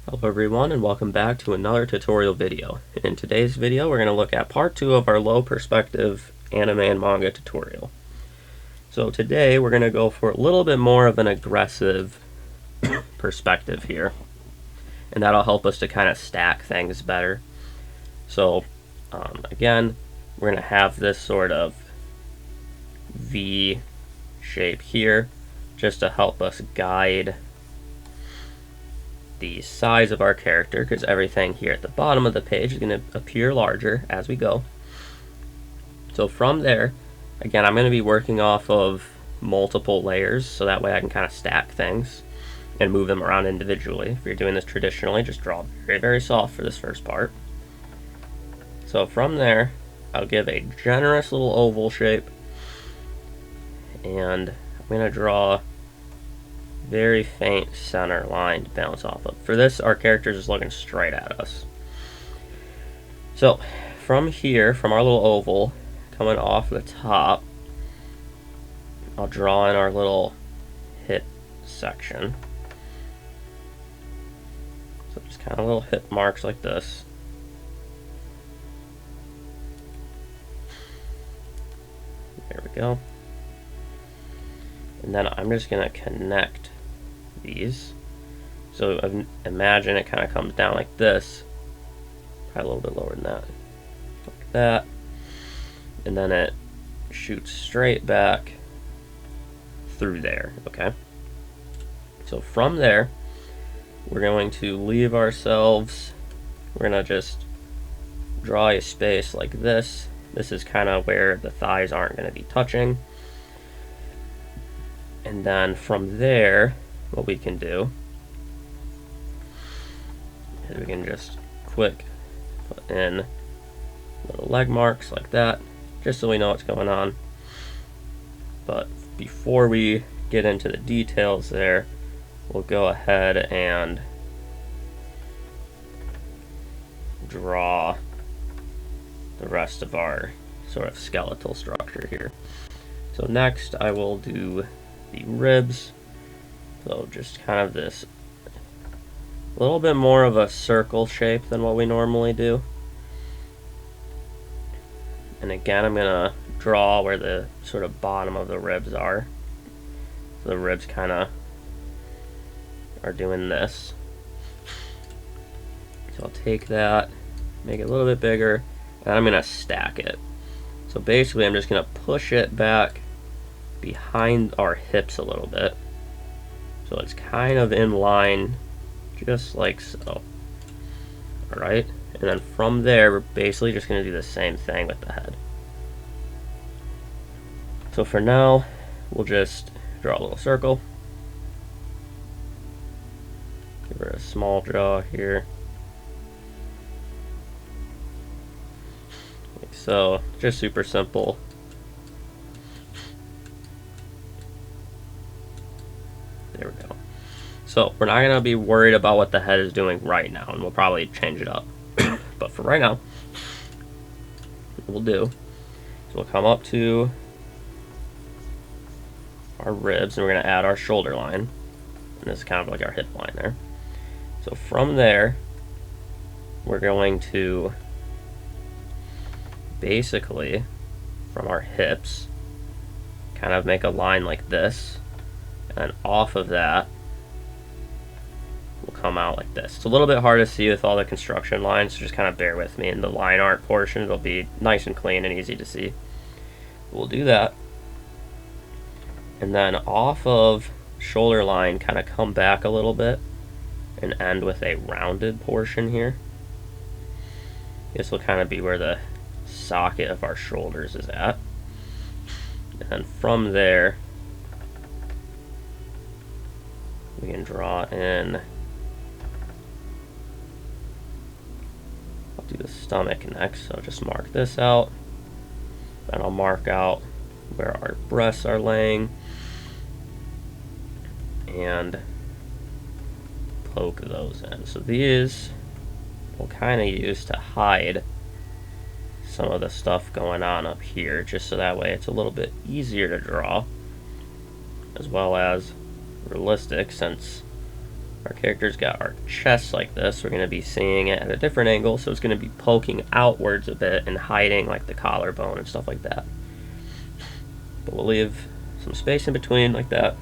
Hello everyone and welcome back to another tutorial video. In today's video we're going to look at part 2 of our low perspective anime and manga tutorial. So today we're going to go for a little bit more of an aggressive perspective here, and that'll help us to kind of stack things better. So again, we're going to have this sort of V shape here just to help us guide the size of our character, because everything here at the bottom of the page is going to appear larger as we go. So from there, again, I'm going to be working off of multiple layers so that way I can kind of stack things and move them around individually. If you're doing this traditionally, just draw very, very soft for this first part. So from there, I'll give a generous little oval shape, and I'm going to draw very faint center line to bounce off of. For this, our character is just looking straight at us. So from here, from our little oval, coming off the top, I'll draw in our little hip section. So just kind of little hip marks like this. There we go. And then I'm just going to connect these. So imagine it kind of comes down like this, probably a little bit lower than that, like that, and then it shoots straight back through there. Okay, so from there we're going to leave ourselves, we're going to just draw a space like this. This is kind of where the thighs aren't going to be touching. And then from there, what we can do is we can just quick put in little leg marks like that, just so we know what's going on. But before we get into the details there, we'll go ahead and draw the rest of our sort of skeletal structure here. So next I will do the ribs. So just kind of this a little bit more of a circle shape than what we normally do. And again, I'm gonna draw where the sort of bottom of the ribs are. So the ribs kind of are doing this. So I'll take that, make it a little bit bigger, and I'm gonna stack it. So basically I'm just gonna push it back behind our hips a little bit, so it's kind of in line, just like so. Alright, and then from there we're basically just going to do the same thing with the head. So for now, we'll just draw a little circle, give her a small jaw here, like so, just super simple. There we go. So we're not going to be worried about what the head is doing right now, and we'll probably change it up. But for right now, what we'll do is we'll come up to our ribs, and we're going to add our shoulder line. And this is kind of like our hip line there. So from there, we're going to basically, from our hips, kind of make a line like this. And off of that, will come out like this. It's a little bit hard to see with all the construction lines, so just kind of bear with me. In the line art portion, it'll be nice and clean and easy to see. We'll do that. And then off of shoulder line, kind of come back a little bit and end with a rounded portion here. This will kind of be where the socket of our shoulders is at. And then from there, we can draw in, I'll do the stomach next, so just mark this out, then I'll mark out where our breasts are laying, and poke those in. So these we'll kind of use to hide some of the stuff going on up here, just so that way it's a little bit easier to draw, as well as realistic, since Our character's got our chest like this. We're going to be seeing it at a different angle, so it's going to be poking outwards a bit and hiding like the collarbone and stuff like that. But we'll leave some space in between like that.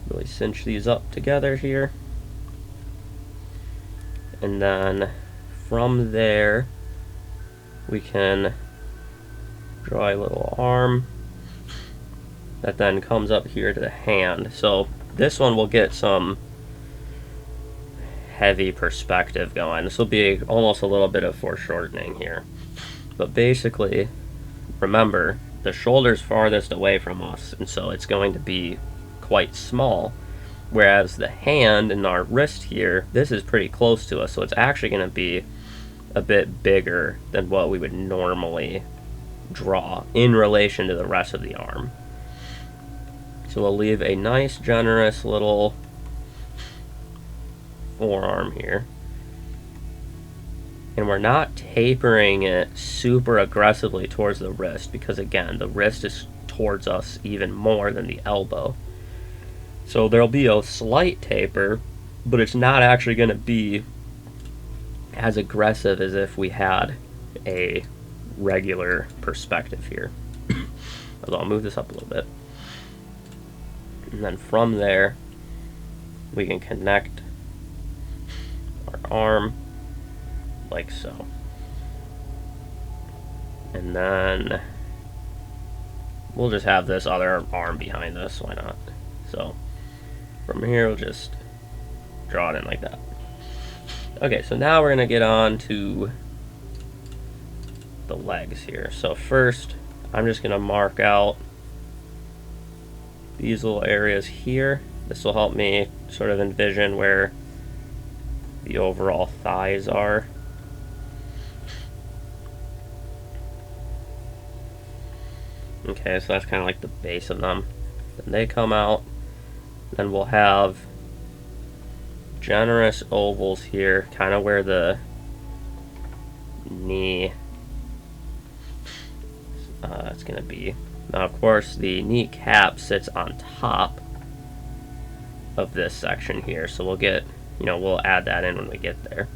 Really cinch these up together here. And then from there, we can draw a little arm that then comes up here to the hand. So this one will get some heavy perspective going. This will be almost a little bit of foreshortening here. But basically, remember, the shoulder's farthest away from us, and so it's going to be quite small. Whereas the hand and our wrist here, this is pretty close to us, so it's actually going to be a bit bigger than what we would normally draw in relation to the rest of the arm. So we'll leave a nice, generous little forearm here. And we're not tapering it super aggressively towards the wrist because, again, the wrist is towards us even more than the elbow. So there'll be a slight taper, but it's not actually going to be as aggressive as if we had a regular perspective here. So I'll move this up a little bit. And then from there, we can connect our arm like so. And then we'll just have this other arm behind this, why not? So from here, we'll just draw it in like that. Okay, so now we're going to get on to the legs here. So first, I'm just going to mark out these little areas here. This will help me sort of envision where the overall thighs are. Okay, so that's kind of like the base of them. Then they come out. Then we'll have generous ovals here, kind of where the knee it's going to be. Now, of course, the kneecap sits on top of this section here, so we'll get, we'll add that in when we get there.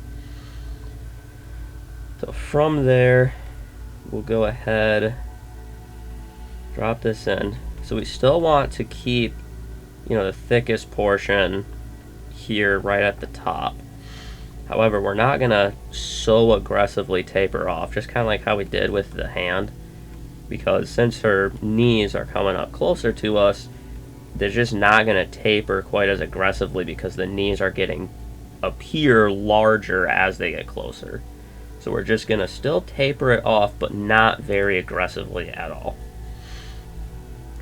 So from there, we'll go ahead, drop this in. So we still want to keep, the thickest portion here right at the top. However, we're not going to so aggressively taper off, just kind of like how we did with the hand, because since her knees are coming up closer to us, they're just not going to taper quite as aggressively because the knees are appear larger as they get closer. So we're just going to still taper it off, but not very aggressively at all.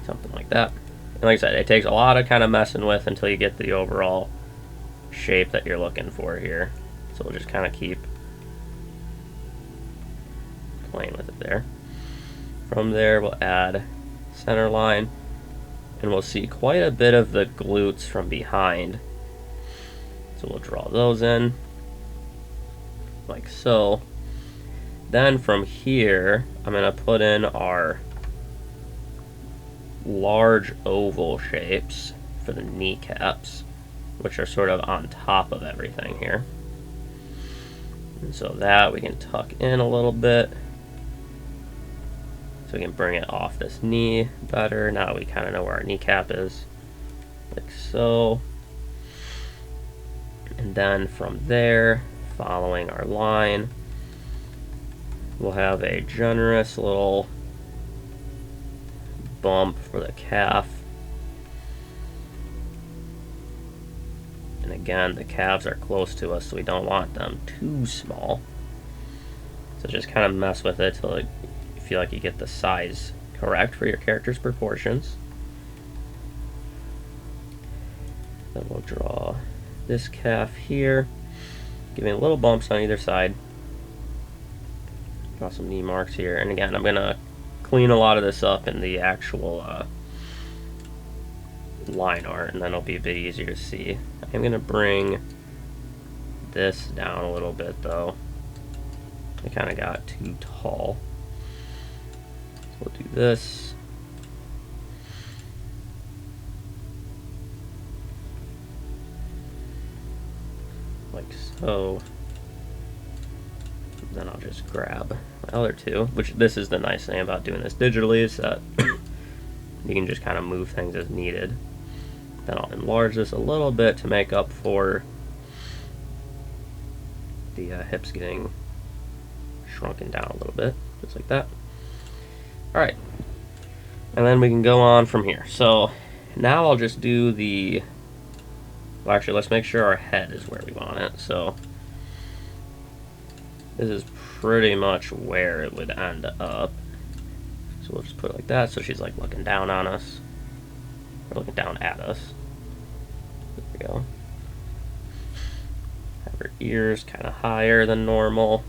Something like that. And like I said, it takes a lot of kind of messing with until you get the overall shape that you're looking for here. So we'll just kind of keep playing with it there. From there, we'll add center line, and we'll see quite a bit of the glutes from behind. So we'll draw those in, like so. Then from here, I'm going to put in our large oval shapes for the kneecaps, which are sort of on top of everything here. And so that we can tuck in a little bit, so we can bring it off this knee better. Now we kind of know where our kneecap is, like so. And then from there, following our line, we'll have a generous little bump for the calf. And again, the calves are close to us, so we don't want them too small. So just kind of mess with it till you feel like you get the size correct for your character's proportions. Then we'll draw this calf here, giving little bumps on either side. Draw some knee marks here, and again, I'm gonna clean a lot of this up in the actual line art, and then it'll be a bit easier to see. I'm gonna bring this down a little bit though. It kind of got too tall. So we'll do this. like so. Then I'll just grab my other two, which this is the nice thing about doing this digitally, is that you can just kind of move things as needed. Then I'll enlarge this a little bit to make up for the hips getting shrunken down a little bit, just like that. Alright, and then we can go on from here. So now I'll just do the, well, actually let's make sure our head is where we want it. So this is pretty much where it would end up. So we'll just put it like that, so she's like looking down on us, or looking down at us. There we go. Have her ears kind of higher than normal,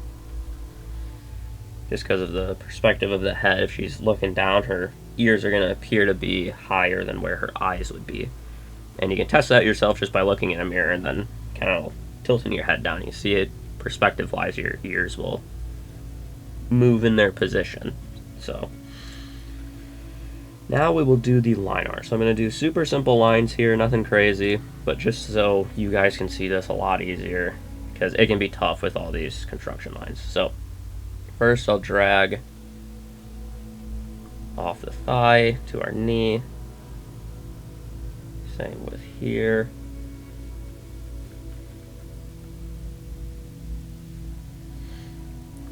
just because of the perspective of the head. If she's looking down, her ears are going to appear to be higher than where her eyes would be. And you can test that yourself just by looking in a mirror and then kind of tilting your head down. You see it perspective-wise, your ears will move in their position. So now we will do the line art. So I'm going to do super simple lines here, nothing crazy, but just so you guys can see this a lot easier, because it can be tough with all these construction lines. So first I'll drag off the thigh to our knee. Same with here.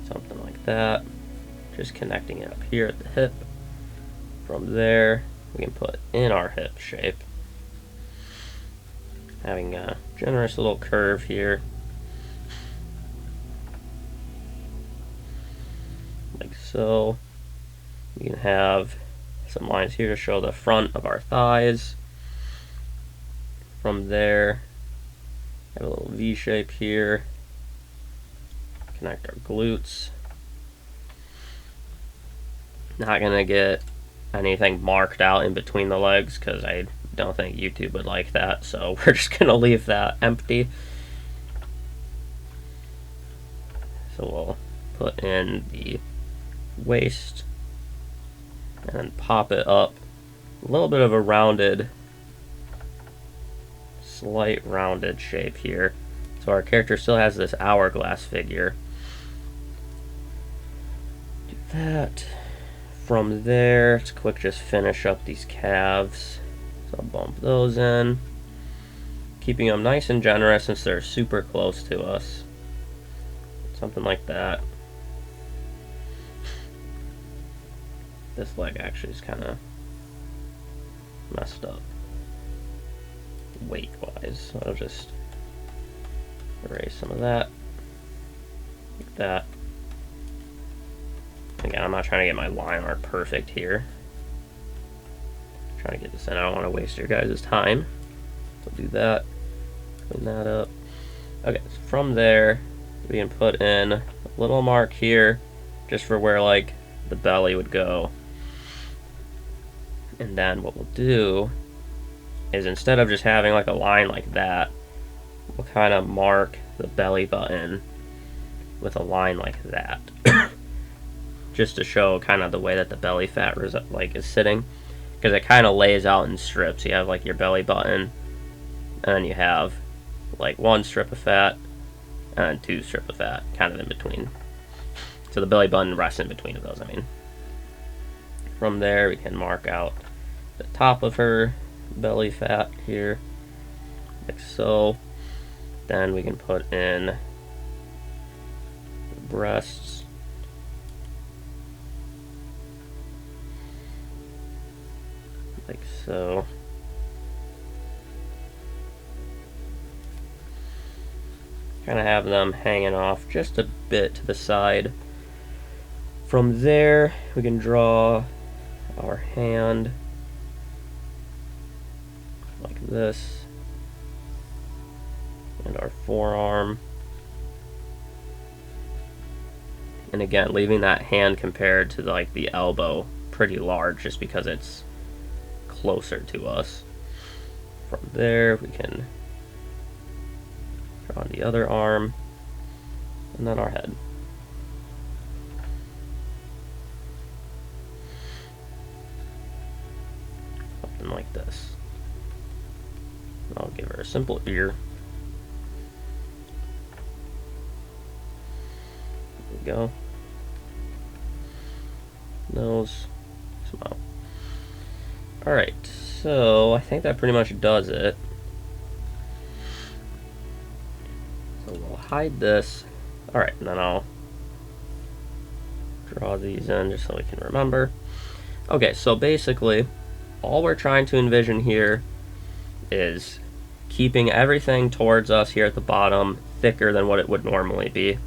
Something like that. Just connecting it up here at the hip. From there, we can put in our hip shape. Having a generous little curve here. Like so. We can have some lines here to show the front of our thighs. From there, have a little V shape here. Connect our glutes. Not gonna get anything marked out in between the legs because I don't think YouTube would like that, so we're just gonna leave that empty. So we'll put in the waist and then pop it up. A little bit of a rounded, slight rounded shape here. So our character still has this hourglass figure. Do that. From there, it's quick, just finish up these calves. So I'll bump those in, keeping them nice and generous since they're super close to us. Something like that. This leg actually is kind of messed up weight-wise, so I'll just erase some of that, like that. Again, I'm not trying to get my line art perfect here. I'm trying to get this in. I don't want to waste your guys' time. So do that. Clean that up. Okay, so from there, we can put in a little mark here, just for where like the belly would go. And then what we'll do is, instead of just having like a line like that, we'll kind of mark the belly button with a line like that. Just to show kind of the way that the belly fat is sitting, because it kind of lays out in strips. You have like your belly button, and then you have like one strip of fat and then two strips of fat kind of in between. So the belly button rests in between of those, I mean. From there, we can mark out the top of her belly fat here, like so. Then we can put in the breasts. Like so. Kind of have them hanging off just a bit to the side. From there, we can draw our hand like this, and our forearm. And again, leaving that hand compared to like the elbow pretty large, just because it's closer to us. From there, we can draw the other arm, and then our head. Something like this. I'll give her a simple ear. go. Nose, smile. Alright, so I think that pretty much does it. So we'll hide this. Alright, and then I'll draw these in just so we can remember. Okay, so basically, all we're trying to envision here is keeping everything towards us here at the bottom thicker than what it would normally be.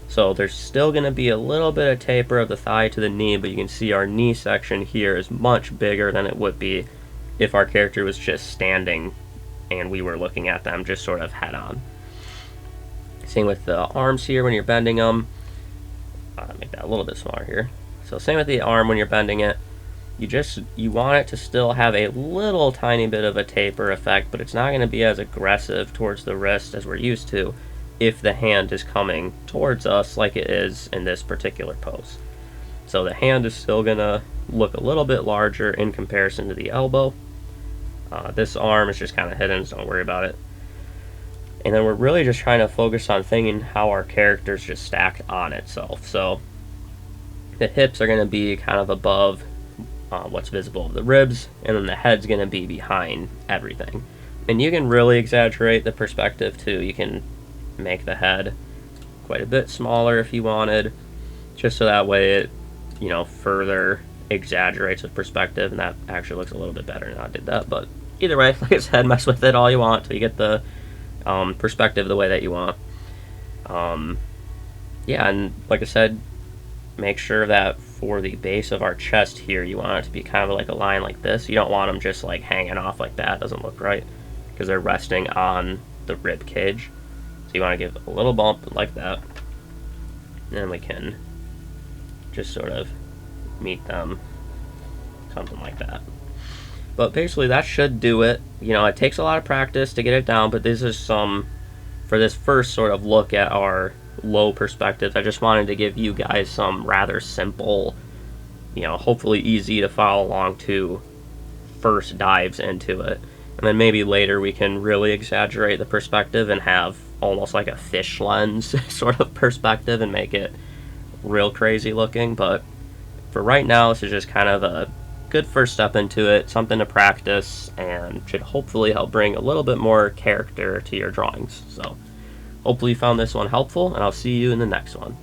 So there's still going to be a little bit of taper of the thigh to the knee, but you can see our knee section here is much bigger than it would be if our character was just standing and we were looking at them just sort of head on. Same with the arms here when you're bending them. Make that a little bit smaller here. So same with the arm when you're bending it. You want it to still have a little tiny bit of a taper effect, but it's not going to be as aggressive towards the wrist as we're used to if the hand is coming towards us like it is in this particular pose. So the hand is still going to look a little bit larger in comparison to the elbow. This arm is just kind of hidden, so don't worry about it. And then we're really just trying to focus on thinking how our character's just stacked on itself. So the hips are going to be kind of above what's visible of the ribs, and then the head's going to be behind everything. And you can really exaggerate the perspective too. You can make the head quite a bit smaller if you wanted, just so that way it, further exaggerates the perspective, and that actually looks a little bit better now I did that. But either way, like I said, mess with it all you want till you get the perspective the way that you want. Yeah, and like I said, make sure that for the base of our chest here, you want it to be kind of like a line like this. You don't want them just like hanging off like that. It doesn't look right because they're resting on the rib cage. So you want to give a little bump like that, and we can just sort of meet them, something like that. But basically that should do it. It takes a lot of practice to get it down, but this is for this first sort of look at our low perspectives. I just wanted to give you guys some rather simple, hopefully easy to follow along to first dives into it. And then maybe later we can really exaggerate the perspective and have almost like a fish lens sort of perspective and make it real crazy looking. But for right now, this is just kind of a good first step into it, something to practice, and should hopefully help bring a little bit more character to your drawings. So hopefully you found this one helpful, and I'll see you in the next one.